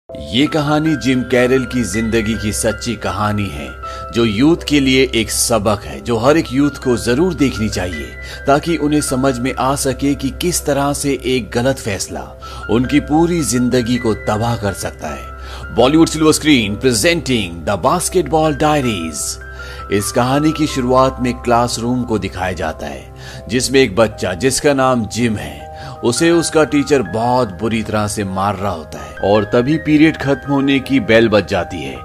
ये कहानी gym Carol की जिंदगी की सच्ची कहानी है, जो यूथ के लिए एक सबक है जो हर एक यूथ को जरूर देखनी चाहिए, ताकि उन्हें समझ में आ सके कि किस तरह से एक गलत फैसला उनकी पूरी जिंदगी को तबाह कर सकता है। Bollywood silver screen presenting the basketball diaries. इस कहानी की शुरुआत में क्लासरूम को दिखाया जाता है, जिसमें एक बच्चा जिसका नाम जिम है, उसे उसका टीचर बहुत बुरी तरह से मार रहा होता है। और तभी पीरियड खत्म होने की बेल बज जाती है।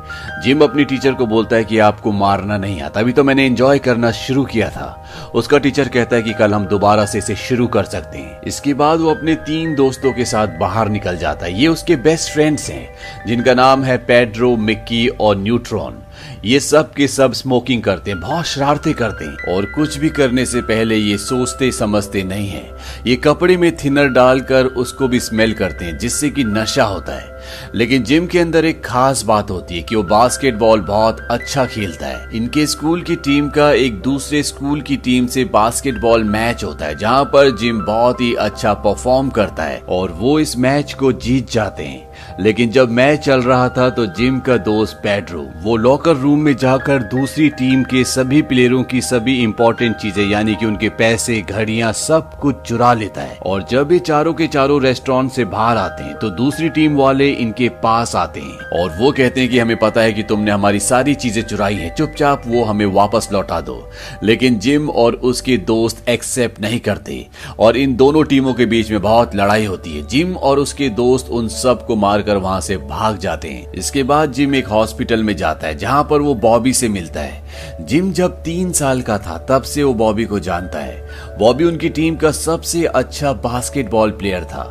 जिम अपनी टीचर को बोलता है कि आपको मारना नहीं आता, अभी तो मैंने एंजॉय करना शुरू किया था। उसका टीचर कहता है कि कल हम दोबारा से इसे शुरू कर सकते हैं। इसके बाद वो अपने 3 दोस्तों के साथ बाहर निकल जाता है। ये उसके बेस्ट फ्रेंड्स हैं, जिनका नाम है पेड्रो, मिक्की और न्यूट्रॉन। ये सब के सब स्मोकिंग करते हैं, बहुत शरारतें करते हैं, और कुछ भी करने से पहले ये सोचते समझते नहीं है। ये कपड़े में थिनर डालकर उसको भी स्मेल करते हैं, जिससे कि नशा होता है। लेकिन जिम के अंदर एक खास बात होती है कि वो बास्केटबॉल बहुत अच्छा खेलता है। इनके स्कूल की टीम का एक दूसरे स्कूल की टीम से बास्केटबॉल मैच होता है, जहां पर जिम बहुत ही अच्छा परफॉर्म करता है और वो इस मैच को जीत जाते हैं। लेकिन जब मैच चल रहा था तो जिम का दोस्त पेड्रो वो लॉकर रूम में जाकर दूसरी टीम के सभी प्लेयरों की सभी इंपॉर्टेंट चीजें, यानी कि उनके पैसे, घड़ियां, सब कुछ चुरा लेता है। और जब ये चारों के चारों रेस्टोरेंट से बाहर आते हैं तो दूसरी टीम वाले इनके पास आते हैं और वो कहते हैं कि हमें पता है कि तुमने हमारी सारी चीजें चुराई हैं, चुपचाप वो हमें वापस लौटा दो। लेकिन जिम और उसके दोस्त एक्सेप्ट नहीं करते और इन दोनों टीमों के बीच में बहुत लड़ाई होती है। जिम और उसके दोस्त उन सब को मारकर वहां से भाग जाते हैं। इसके बाद जिम एक हॉस्पिटल में जाता है, जहां पर वो बॉबी से मिलता है। जिम जब 3 साल का था तब से वो बॉबी को जानता है। बॉबी उनकी टीम का सबसे अच्छा बास्केटबॉल प्लेयर था,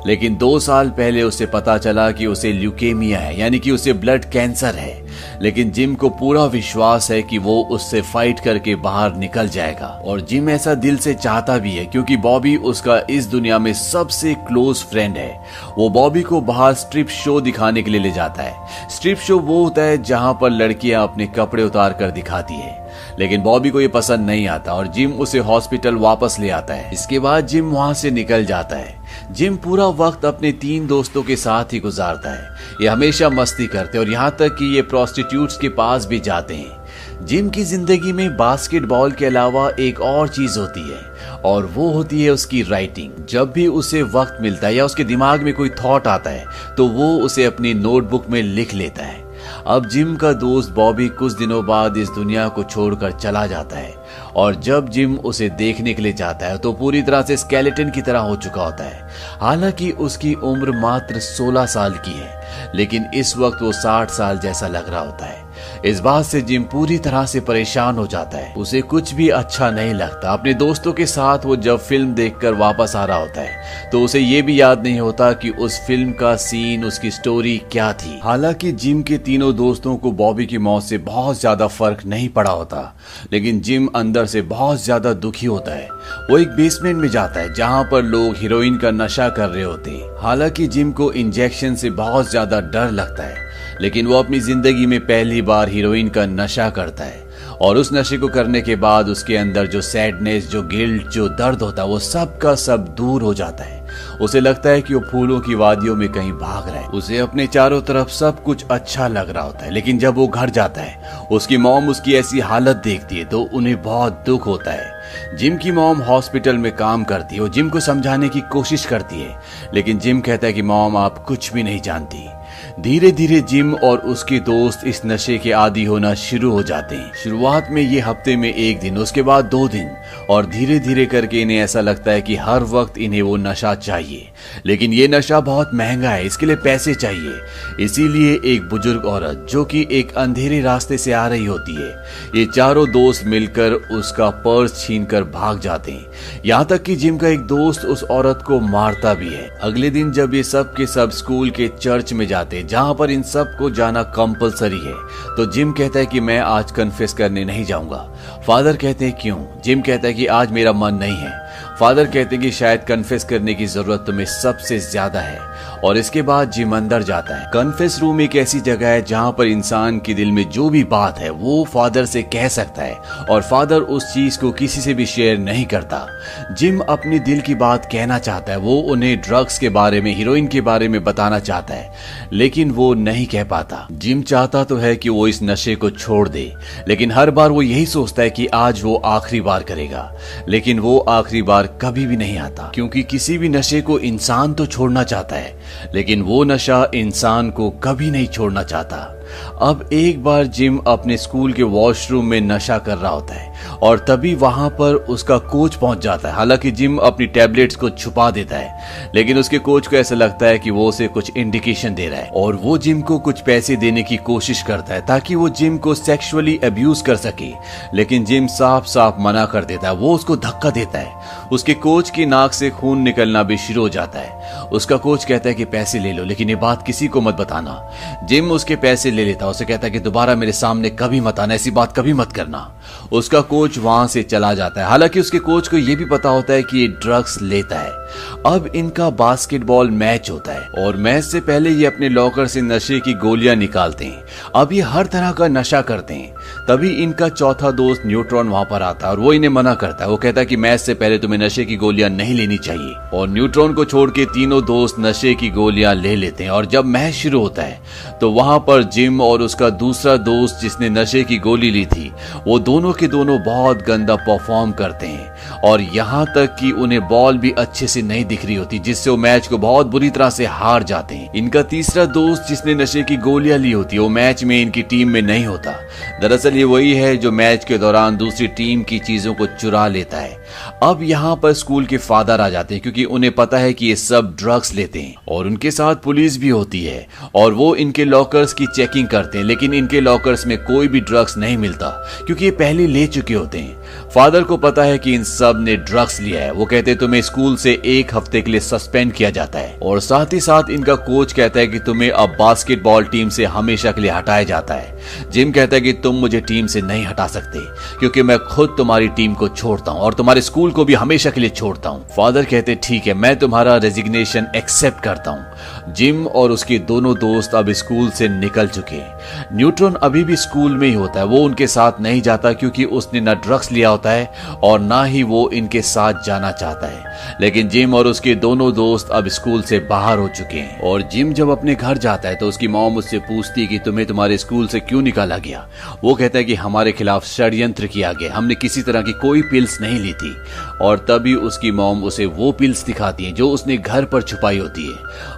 लेकिन 2 साल पहले उसे पता चला कि उसे ल्यूकेमिया है, यानी कि उसे ब्लड कैंसर है। लेकिन जिम को पूरा विश्वास है कि वो उससे फाइट करके बाहर निकल जाएगा, और जिम ऐसा दिल से चाहता भी है, क्योंकि बॉबी उसका इस दुनिया में सबसे क्लोज फ्रेंड है। वो बॉबी को बाहर स्ट्रिप शो दिखाने के लिए ले जाता है। स्ट्रिप शो वो होता है जहां पर लड़कियां अपने कपड़े उतार कर दिखाती है, लेकिन बॉबी को ये पसंद नहीं आता और जिम उसे हॉस्पिटल वापस ले आता है। इसके बाद जिम वहां से निकल जाता है। जिम पूरा वक्त अपने 3 दोस्तों के साथ ही गुजारता है। ये हमेशा मस्ती करते हैं और यहाँ तक कि ये प्रोस्टिट्यूट्स के पास भी जाते हैं। जिम की जिंदगी में बास्केटबॉल के अलावा एक और चीज होती है, और वो होती है उसकी राइटिंग। जब भी उसे वक्त मिलता है या उसके दिमाग में कोई थॉट आता है तो वो उसे अपनी नोटबुक में लिख लेता है। अब जिम का दोस्त बॉबी कुछ दिनों बाद इस दुनिया को छोड़कर चला जाता है, और जब जिम उसे देखने के लिए जाता है तो पूरी तरह से स्केलेटन की तरह हो चुका होता है। हालांकि उसकी उम्र मात्र 16 साल की है, लेकिन इस वक्त वो 60 साल जैसा लग रहा होता है। इस बात से जिम पूरी तरह से परेशान हो जाता है। उसे कुछ भी अच्छा नहीं लगता। अपने दोस्तों के साथ वो जब फिल्म देखकर वापस आ रहा होता है तो उसे ये भी याद नहीं होता कि उस फिल्म का सीन, उसकी स्टोरी क्या थी। हालांकि जिम के तीनों दोस्तों को बॉबी की मौत से बहुत ज्यादा फर्क नहीं पड़ा होता, लेकिन जिम अंदर से बहुत ज्यादा दुखी होता है। वो एक बेसमेंट में जाता है जहां पर लोग हीरोइन का नशा कर रहे होते हैं। हालांकि जिम को इंजेक्शन से बहुत ज्यादा डर लगता है, लेकिन वो अपनी जिंदगी में पहली बार हीरोइन का नशा करता है, और उस नशे को करने के बाद उसके अंदर जो सैडनेस, जो गिल्ट, जो दर्द होता है, वो सब का सब दूर हो जाता है। उसे लगता है कि वो फूलों की वादियों में कहीं भाग रहा है। उसे अपने चारों तरफ सब कुछ अच्छा लग रहा होता है, लेकिन जब वो घर जाता है उसकी मॉम उसकी ऐसी हालत देखती है तो उन्हें बहुत दुख होता है। जिम की मॉम हॉस्पिटल में काम करती है। वो जिम को समझाने की कोशिश करती है, लेकिन जिम कहता है कि मॉम आप कुछ भी नहीं जानती। धीरे धीरे जिम और उसके दोस्त इस नशे के आदी होना शुरू हो जाते हैं। शुरुआत में ये हफ्ते में 1 दिन, उसके बाद 2 दिन, और धीरे धीरे करके इन्हें ऐसा लगता है कि हर वक्त इन्हें वो नशा चाहिए। लेकिन ये नशा बहुत महंगा है, इसके लिए पैसे चाहिए। इसीलिए एक बुजुर्ग औरत जो कि एक अंधेरे रास्ते से आ रही होती है, ये चारों दोस्त मिलकर उसका पर्स छीनकर भाग जाते हैं। यहाँ तक कि जिम का एक दोस्त उस औरत को मारता भी है। अगले दिन जब ये सब के सब स्कूल के चर्च में जाते हैं, जहां पर इन सब को जाना कंपलसरी है, तो जिम कहता है कि मैं आज कन्फेस करने नहीं जाऊंगा। फादर कहते हैं क्यों? जिम कहता है कि आज मेरा मन नहीं है। फादर कहते हैं कि शायद कन्फेस करने की जरूरत तुम्हें सबसे ज्यादा है, और इसके बाद जिम अंदर जाता है। कन्फेस रूम एक ऐसी जगह है जहां पर इंसान के दिल में जो भी बात है वो फादर से कह सकता है, और फादर उस चीज को किसी से भी शेयर नहीं करता। जिम अपनी दिल की बात कहना चाहता है, वो उन्हें ड्रग्स के बारे में, हीरोइन के बारे में बताना चाहता है, लेकिन वो नहीं कह पाता। जिम चाहता तो है कि वो इस नशे को छोड़ दे, लेकिन हर बार वो यही सोचता है कि आज वो आखिरी बार करेगा, लेकिन वो आखिरी बार कभी भी नहीं आता, क्योंकि किसी भी नशे को इंसान तो छोड़ना चाहता है, लेकिन वो नशा इंसान को कभी नहीं छोड़ना चाहता। अब एक बार जिम अपने स्कूल के वॉशरूम में नशा कर रहा होता है, और तभी वहां पर उसका कोच पहुंच जाता है। हालांकि जिम अपनी टैबलेट्स को छुपा देता है, लेकिन उसके कोच को ऐसा लगता है कि वो उसे कुछ इंडिकेशन दे रहा है, और वो जिम को कुछ पैसे देने की कोशिश करता है ताकि वो जिम को सेक्सुअली अब्यूज कर सके, लेकिन जिम साफ साफ मना कर देता है। वो उसको धक्का देता है, उसके कोच की नाक से खून निकलना भी शुरू हो जाता है। उसका कोच कहता है कि पैसे ले लो, लेकिन ये बात किसी को मत बताना। जिम उसके पैसे ले लेता है, उसे कहता है कि दोबारा मेरे सामने कभी मत आना, ऐसी बात कभी मत करना। उसका कोच वहां से चला जाता है। हालांकि उसके कोच को यह भी पता होता है कि ये ड्रग्स लेता है। अब इनका बास्केटबॉल मैच होता है, और मैच से पहले ये अपने लॉकर से नशे की गोलियां निकालते हैं। अब ये हर तरह का नशा करते हैं। तभी इनका चौथा दोस्त न्यूट्रॉन वहां पर आता है, और वो इन्हें मना करता है। वो कहता है कि मैच से पहले तुम्हें नशे की गोलियां नहीं लेनी चाहिए, और न्यूट्रॉन को छोड़ के तीनों दोस्त नशे की गोलियां ले लेते हैं। और जब मैच शुरू होता है तो वहां पर जिम और उसका दूसरा दोस्त जिसने नशे की गोली ली थी, वो दोनों के दोनों बहुत गंदा परफॉर्म करते हैं, और यहाँ तक कि उन्हें बॉल भी अच्छे से नहीं दिख रही होती, जिससे वो मैच को बहुत बुरी तरह से हार जाते हैं। इनका तीसरा दोस्त जिसने नशे की गोलियां ली होती है, वो मैच में इनकी टीम में नहीं होता। दरअसल ये वही है जो मैच के दौरान दूसरी टीम की चीजों को चुरा लेता है। अब यहाँ पर स्कूल के फादर आ जाते हैं, क्योंकि उन्हें पता है कि ये सब ड्रग्स लेते हैं, और उनके साथ पुलिस भी होती है, और वो इनके लॉकर्स की चेकिंग करते हैं, लेकिन इनके लॉकर्स में कोई भी ड्रग्स नहीं मिलता, क्योंकि ये पहले ले चुके होते हैं। फादर को पता है कि इन सब ने ड्रग्स लिया है। वो कहते हैं तुम्हें स्कूल से 1 हफ्ते के लिए सस्पेंड किया जाता है, और साथ ही साथ इनका कोच कहता है कि तुम्हें अब बास्केटबॉल टीम से हमेशा के लिए हटाया जाता है। जिम कहता है कि तुम मुझे टीम से नहीं हटा सकते, क्योंकि मैं खुद तुम्हारी टीम को छोड़ता हूँ और तुम्हारे स्कूल को भी हमेशा के लिए छोड़ता हूँ। फादर कहते ठीक है, मैं तुम्हारा रेजिग्नेशन एक्सेप्ट करता हूँ। जिम और उसके दोनों दोस्त अब स्कूल से निकल चुके हैं। न्यूट्रॉन अभी भी स्कूल में ही होता है, वो उनके साथ नहीं जाता, क्योंकि उसने ना ड्रग्स लिया होता है और ना ही वो इनके साथ जाना चाहता है। लेकिन जिम और उसके दोनों दोस्त अब स्कूल से बाहर हो चुके हैं, और जिम जब अपने घर जाता है तो उसकी मॉम उससे पूछती है कि तुम्हें तुम्हारे स्कूल से क्यों निकाला गया। वो कहता है कि हमारे खिलाफ षड्यंत्र किया गया, हमने किसी तरह की कोई पिल्स नहीं ली थी। और तभी उसकी मॉम उसे वो पिल्स दिखाती है जो उसने घर पर छुपाई होती है।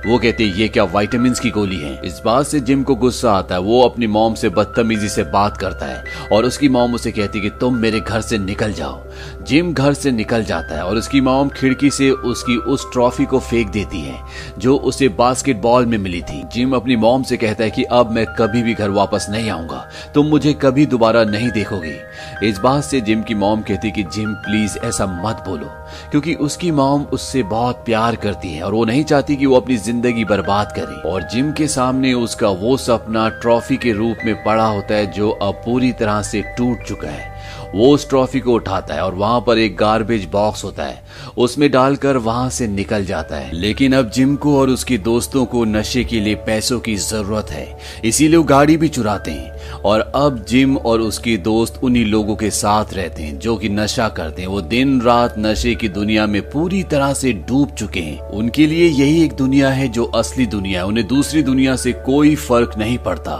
वो कहते हैं ये क्या विटामिन की गोली है। इस बात से जिम को गुस्सा आता है। वो अपनी मॉम से बदतमीजी से बात करता है, और उसकी मॉम उसे कहती है कि तुम मेरे घर से निकल जाओ। जिम घर से निकल जाता है, और उसकी मॉम खिड़की से उसकी उस ट्रॉफी को फेंक देती है जो उसे बास्केटबॉल में मिली थी। जिम अपनी मॉम से कहता है कि अब मैं कभी भी घर वापस नहीं आऊंगा, तुम मुझे कभी दोबारा नहीं देखोगे। इस बात से जिम की मॉम कहती कि जिम प्लीज ऐसा मत बोलो, क्योंकि उसकी मॉम उससे बहुत प्यार करती है और वो नहीं चाहती कि वो अपनी जिंदगी बर्बाद करे। और जिम के सामने उसका वो सपना ट्रॉफी के रूप में पड़ा होता है जो अब पूरी तरह से टूट चुका है। वो उस ट्रॉफी को उठाता है और वहां पर एक गार्बेज बॉक्स होता है, उसमें डालकर वहां से निकल जाता है। लेकिन अब जिम को और उसके दोस्तों को नशे के लिए पैसों की जरूरत है, इसीलिए वो गाड़ी भी चुराते हैं। और अब जिम और उसके दोस्त उन्हीं लोगों के साथ रहते हैं जो कि नशा करते हैं। वो दिन रात नशे की दुनिया में पूरी तरह से डूब चुके हैं। उनके लिए यही एक दुनिया है जो असली दुनिया है, उन्हें दूसरी दुनिया से कोई फर्क नहीं पड़ता।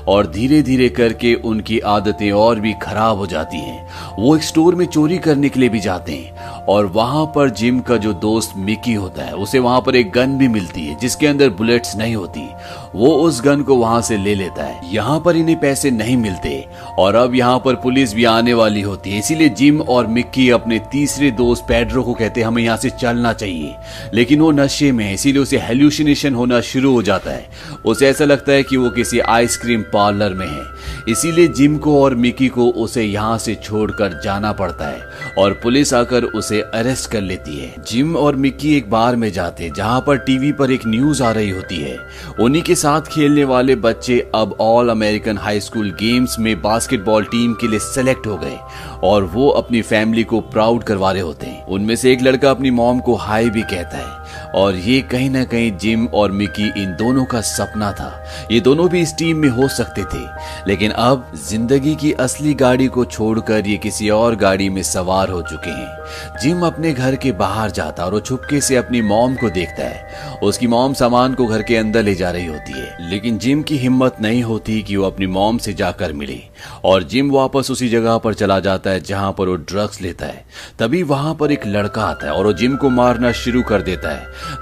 और धीरे धीरे करके उनकी आदतें और भी खराब हो जाती हैं। वो एक स्टोर में चोरी करने के लिए भी जाते हैं, और वहां पर जिम का जो दोस्त मिकी होता है उसे वहां पर एक गन भी मिलती है जिसके अंदर बुलेट्स नहीं होती। वो उस गन को वहां से ले लेता है। यहाँ पर इन्हें पैसे नहीं मिलते, और अब यहाँ पर पुलिस भी आने वाली होती है। इसीलिए जिम और मिक्की अपने तीसरे दोस्त पेड्रो को कहते हैं हमें यहाँ से चलना चाहिए, लेकिन वो नशे में है, इसीलिए उसे हेल्यूसिनेशन होना शुरू हो जाता है। उसे ऐसा लगता है कि वो किसी आइसक्रीम पार्लर में है। इसीलिए जिम को और मिकी को उसे यहाँ से छोड़कर जाना पड़ता है, और पुलिस आकर उसे अरेस्ट कर लेती है। जिम और मिकी एक बार में जाते हैं जहाँ पर टीवी पर एक न्यूज आ रही होती है। उन्हीं के साथ खेलने वाले बच्चे अब all American high school games में बास्केटबॉल टीम के लिए सेलेक्ट हो गए और वो अपनी फैमिली को प्राउड करवा रहे होते हैं। उनमें से एक लड़का अपनी मॉम को हाय भी कहता है और ये कहीं ना कहीं जिम और मिकी इन दोनों का सपना था। ये दोनों भी इस टीम में हो सकते थे, लेकिन अब जिंदगी की असली गाड़ी को छोड़कर ये किसी और गाड़ी में सवार हो चुके हैं। जिम अपने घर के बाहर जाता है और वो चुपके से अपनी मॉम को देखता है। उसकी मॉम सामान को घर के अंदर ले जा रही होती है, लेकिन जिम की हिम्मत नहीं होती कि वो अपनी मॉम से जाकर मिले और जिम वापस उसी जगह पर चला जाता है जहां पर वो ड्रग्स लेता है। तभी वहां पर एक लड़का आता है और वो जिम को मारना शुरू कर देता है।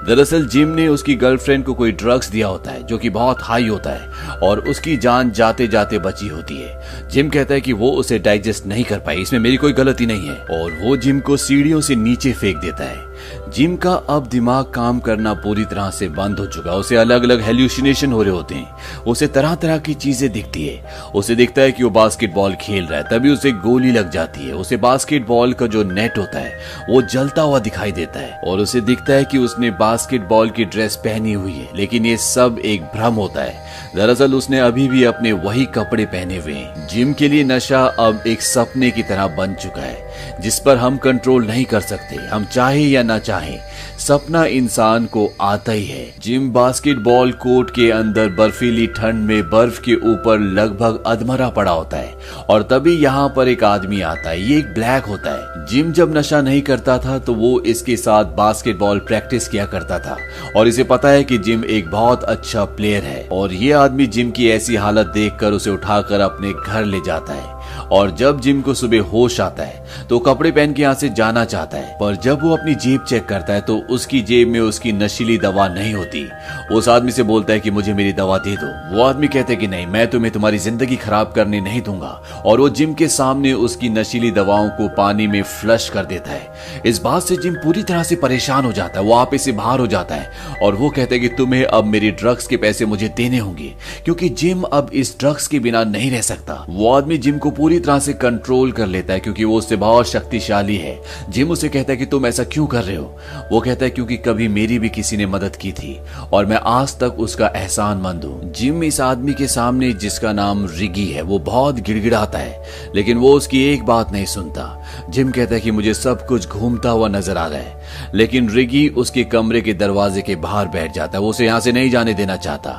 दरअसल जिम ने उसकी गर्लफ्रेंड को कोई ड्रग्स दिया होता है जो कि बहुत हाई होता है और उसकी जान जाते जाते बची होती है। जिम कहता है कि वो उसे डाइजेस्ट नहीं कर पाई, इसमें मेरी कोई गलती नहीं है, और वो जिम को सीढ़ियों से नीचे फेंक देता है। जिम का अब दिमाग काम करना पूरी तरह से बंद हो चुका है। उसे अलग अलग हेल्यूसिनेशन हो रहे होते हैं। उसे तरह तरह की चीजें दिखती है। उसे दिखता है कि वो बास्केटबॉल खेल रहा है, तभी उसे गोली लग जाती है। उसे बास्केटबॉल का जो नेट होता है वो जलता हुआ दिखाई देता है और उसे दिखता है कि उसने बास्केटबॉल की ड्रेस पहनी हुई है, लेकिन ये सब एक भ्रम होता है। दरअसल उसने अभी भी अपने वही कपड़े पहने हुए हैं। जिम के लिए नशा अब एक सपने की तरह बन चुका है जिस पर हम कंट्रोल नहीं कर सकते, हम चाहे या ना चाहे। सपना इंसान को आता ही है। जिम बास्केटबॉल कोर्ट के अंदर बर्फीली ठंड में बर्फ के ऊपर लगभग अधमरा पड़ा होता है और तभी यहाँ पर एक आदमी आता है। ये एक ब्लैक होता है। जिम जब नशा नहीं करता था तो वो इसके साथ बास्केटबॉल प्रैक्टिस किया करता था और इसे पता है कि जिम एक बहुत अच्छा प्लेयर है और ये आदमी जिम की ऐसी हालत देखकर उसे उठाकर अपने घर ले जाता है। और जब जिम को सुबह होश आता है तो कपड़े पहन के यहाँ से जाना चाहता है, पर जब वो अपनी जेब चेक करता है तो उसकी जेब में उसकी नशीली दवा नहीं होती। उस आदमी से बोलता है कि मुझे मेरी दवा दे दो। वो आदमी कहता है कि नहीं, मैं तुम्हें तुम्हारी जिंदगी खराब करने नहीं दूंगा, और वो जिम के सामने उसकी नशीली दवाओं को पानी में फ्लश कर देता है। इस बात से जिम पूरी तरह से परेशान हो जाता है। वो आप से बाहर हो जाता है और वो कहता है कि तुम्हें अब मेरी ड्रग्स के पैसे मुझे देने होंगे, क्योंकि जिम अब इस ड्रग्स के बिना नहीं रह सकता। वो आदमी जिम को पूरी तरह से कंट्रोल कर लेता है क्योंकि वो उससे बहुत शक्तिशाली है। जिम उसे कहता है कि तुम ऐसा क्यों कर रहे हो? वो कहता है क्योंकि कभी मेरी भी किसी ने मदद की थी और मैं आज तक उसका एहसानमंद हूँ। जिम इस आदमी के सामने, जिसका नाम रिगी है, वो बहुत गिड़गिड़ाता है, लेकिन वो उसकी एक बात नहीं सुनता। जिम कहता है कि मुझे सब कुछ घूमता हुआ नजर आ रहा है, लेकिन रिगी उसके कमरे के दरवाजे के बाहर बैठ जाता है। वो उसे यहाँ से नहीं जाने देना चाहता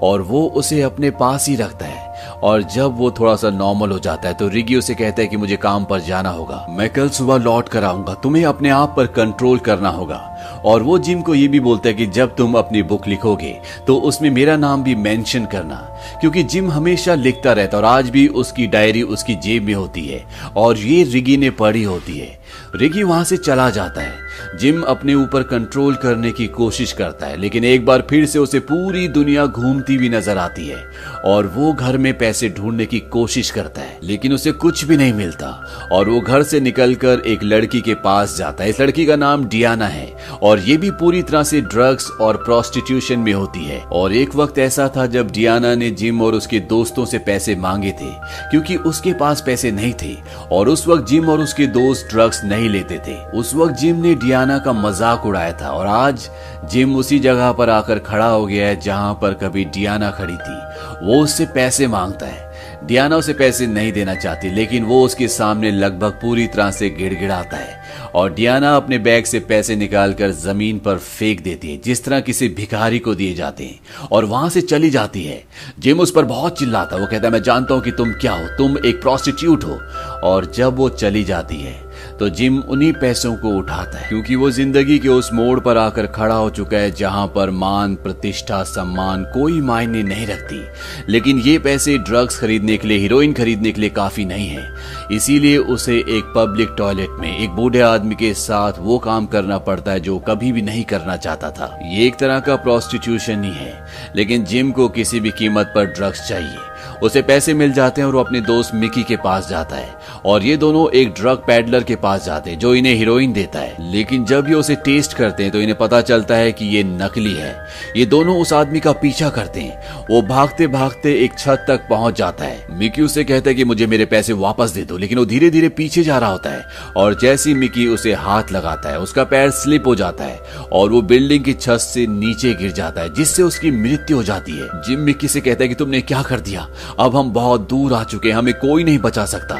और वो उसे अपने पास ही रखता है। और जब वो थोड़ा सा नॉर्मल हो जाता है तो रिगी उसे कहता है कि मुझे काम पर जाना होगा, मैं कल सुबह लौट कर आऊंगा, तुम्हें अपने आप पर कंट्रोल करना होगा। और वो जिम को ये भी बोलता है कि जब तुम अपनी बुक लिखोगे तो उसमें मेरा नाम भी मेंशन करना, क्योंकि जिम हमेशा लिखता रहता है और आज भी उसकी डायरी उसकी जेब में होती है और ये रिगी ने पढ़ी होती है। रिगी वहां से चला जाता है। जिम अपने ऊपर कंट्रोल करने की कोशिश करता है, लेकिन एक बार फिर से उसे पूरी दुनिया घूमती हुई नजर आती है और वो घर में पैसे ढूंढने की कोशिश करता है, लेकिन उसे कुछ भी नहीं मिलता और वो घर से निकलकर एक लड़की के पास जाता है। इस लड़की का नाम डियाना है और ये भी पूरी तरह से ड्रग्स और प्रोस्टिट्यूशन में होती है। और एक वक्त ऐसा था जब डियाना ने जिम और उसके दोस्तों से पैसे मांगे थे क्योंकि उसके पास पैसे नहीं थे और उस वक्त जिम और उसके दोस्त ड्रग्स नहीं लेते थे। उस वक्त जिम ने डियाना का मजाक उड़ाया था और आज जिम उसी जगह पर आकर खड़ा हो गया है जहां पर कभी डियाना खड़ी थी। वो उससे पैसे मांगता है। डियाना उसे पैसे नहीं देना चाहती, लेकिन वो उसके सामने लगभग पूरी तरह से गिड़गिड़ाता है और डियाना अपने बैग से पैसे निकालकर जमीन पर फेंक देती है जिस तरह किसी भिखारी को दिए जाते हैं और वहां से चली जाती है। जिम उस पर बहुत चिल्लाता है। वो कहता है मैं जानता हूं कि तुम क्या हो, तुम एक प्रोस्टिट्यूट हो। और जब वो चली जाती है तो जिम उन्हीं पैसों को उठाता है क्योंकि वो जिंदगी के उस मोड़ पर आकर खड़ा हो चुका है जहां पर मान, प्रतिष्ठा, सम्मान कोई मायने नहीं रखती। लेकिन ये पैसे ड्रग्स खरीदने के लिए, हीरोइन खरीदने के लिए काफी नहीं है। इसीलिए उसे एक पब्लिक टॉयलेट में एक बूढ़े आदमी के साथ वो काम करना पड़ता है जो कभी भी नहीं करना चाहता था। ये एक तरह का प्रोस्टिट्यूशन ही है, लेकिन जिम को किसी भी कीमत पर ड्रग्स चाहिए। उसे पैसे मिल जाते हैं और वो अपने दोस्त मिकी के पास जाता है और ये दोनों एक ड्रग पैडलर के पास जाते हैं जो इन्हें हीरोइन देता है, लेकिन जब ये उसे टेस्ट करते हैं तो इन्हें पता चलता है कि ये नकली है। ये दोनों उस आदमी का पीछा करते हैं। वो भागते भागते एक छत तक पहुंच जाता है। मिकी उसे कहता है कि मुझे मेरे पैसे वापस दे दो, लेकिन वो धीरे धीरे पीछे जा रहा होता है और जैसे मिकी उसे हाथ लगाता है उसका पैर स्लिप हो जाता है और वो बिल्डिंग की छत से नीचे गिर जाता है, जिससे उसकी मृत्यु हो जाती है। जिम मिकी से कहता है कि तुमने क्या कर दिया, अब हम बहुत दूर आ चुके हैं, हमें कोई नहीं बचा सकता।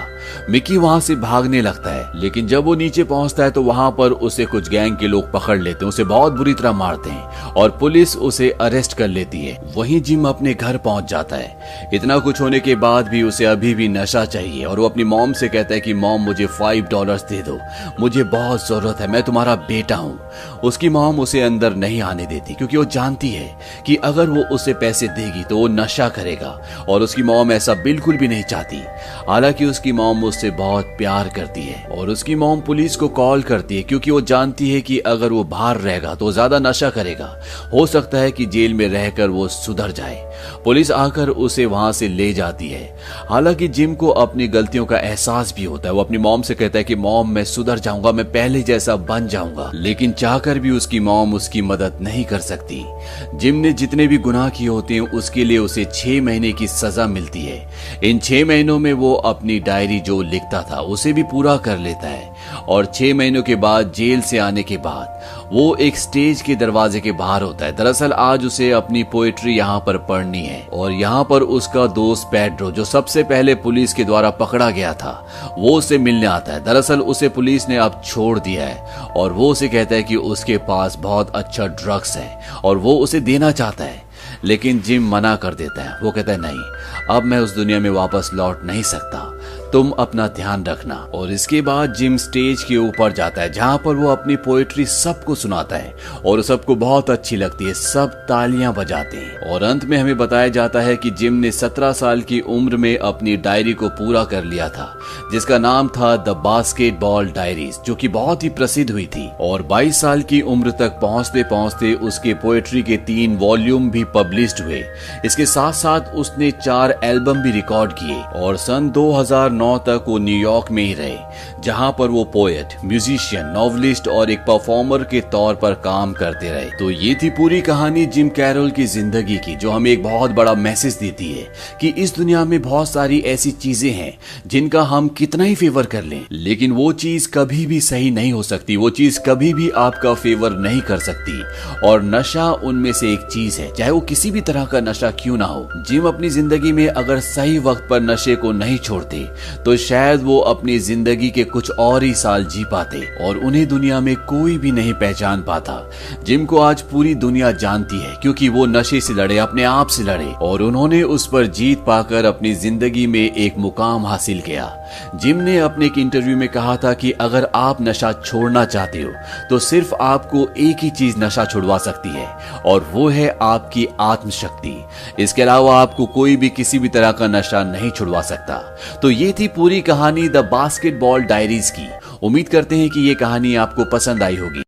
मिकी वहां से भागने लगता है, लेकिन जब वो नीचे पहुंचता है तो वहां पर उसे कुछ गैंग के लोग पकड़ लेते हैं, उसे बहुत बुरी तरह मारते हैं और पुलिस उसे अरेस्ट कर लेती है। वहीं जिम अपने घर पहुंच जाता है। इतना कुछ होने के बाद भी उसे अभी भी नशा चाहिए और वो अपनी मॉम से कहता है कि मॉम मुझे $5 दे दो, मुझे बहुत जरूरत है, मैं तुम्हारा बेटा हूँ। उसकी मॉम उसे अंदर नहीं आने देती क्योंकि वो जानती है कि अगर वो उसे पैसे देगी तो वो नशा करेगा और उसकी मॉम ऐसा बिल्कुल भी नहीं चाहती। हालांकि उसकी मॉम उससे बहुत प्यार करती है और उसकी मॉम पुलिस को कॉल करती है क्योंकि वो जानती है कि अगर वो बाहर रहेगा तो ज्यादा नशा करेगा, हो सकता है कि जेल में रहकर वो सुधर जाए। पुलिस आकर उसे वहां से ले जाती है। हालांकि जिम को अपनी गलतियों का एहसास भी होता है। वो अपनी मॉम से कहता है कि मॉम मैं सुधर जाऊंगा, मैं पहले जैसा बन जाऊंगा, लेकिन चाहकर भी उसकी मॉम उसकी मदद नहीं कर सकती। जिम ने जितने भी गुनाह किए होते हैं उसके लिए उसे 6 महीने की सजा मिलती है। इन 6 महीनों में वो अपनी डायरी जो लिखता था उसे भी पूरा कर लेता है और 6 महीनों के बाद जेल से आने के बाद वो एक स्टेज के दरवाजे के बाहर होता है। दरअसल आज उसे अपनी पोएट्री यहाँ पर पढ़नी है और यहाँ पर उसका दोस्त पेड्रो जो सबसे पहले पुलिस के द्वारा पकड़ा गया था वो उसे मिलने आता है। दरअसल उसे पुलिस ने अब छोड़ दिया है और वो उसे कहता है कि उसके पास बहुत अच्छा ड्रग्स है और वो उसे देना चाहता है, लेकिन जिम मना कर देता है। वो कहता है नहीं, अब मैं उस दुनिया में वापस लौट नहीं सकता, तुम अपना ध्यान रखना। और इसके बाद जिम स्टेज के ऊपर जाता है जहां पर वो अपनी पोएट्री सबको सुनाता है और सबको बहुत अच्छी लगती है, सब तालियां बजाते हैं। और अंत में हमें बताया जाता है कि जिम ने 17 साल की उम्र में अपनी डायरी को पूरा कर लिया था जिसका नाम था द बास्केटबॉल डायरीज, जो कि बहुत ही प्रसिद्ध हुई थी। और 22 साल की उम्र तक पहुंचते पहुंचते उसके पोएट्री के 3 वॉल्यूम भी पब्लिश्ड हुए। इसके साथ साथ उसने 4 एल्बम भी रिकॉर्ड किए और सन 2009 तक वो न्यूयॉर्क में ही रहे जहां पर वो पोएट, म्यूजिशियन, नॉवलिस्ट और एक परफॉर्मर के तौर पर काम करते रहे। तो ये थी पूरी कहानी जिम कैरोल की जिंदगी की, जो हमें एक बहुत बड़ा मैसेज देती है कि इस दुनिया में बहुत सारी ऐसी चीजें हैं जिनका हम कितना ही फेवर कर लें, लेकिन वो चीज कभी भी सही नहीं हो सकती, वो चीज कभी भी आपका फेवर नहीं कर सकती। और नशा उनमें से एक चीज है, चाहे वो किसी भी तरह का नशा क्यों ना हो। जिम अपनी जिंदगी में अगर सही वक्त पर नशे को नहीं छोड़ते तो शायद वो अपनी जिंदगी के कुछ और ही साल जी पाते और उन्हें दुनिया में कोई भी नहीं पहचान पाता। जिम को आज पूरी दुनिया जानती है क्योंकि वो नशे से लड़े, अपने आप से लड़े और उन्होंने उस पर जीत पाकर अपनी जिंदगी में एक मुकाम हासिल किया। जिम ने अपने एक इंटरव्यू में कहा था कि अगर आप नशा छोड़ना चाहते हो तो सिर्फ आपको एक ही चीज नशा छुड़वा सकती है और वो है आपकी आत्मशक्ति। इसके अलावा आपको कोई भी किसी भी तरह का नशा नहीं छुड़वा सकता। तो ये थी पूरी कहानी द बास्केटबॉल डायरीज की। उम्मीद करते हैं कि ये कहानी आपको पसंद आई होगी।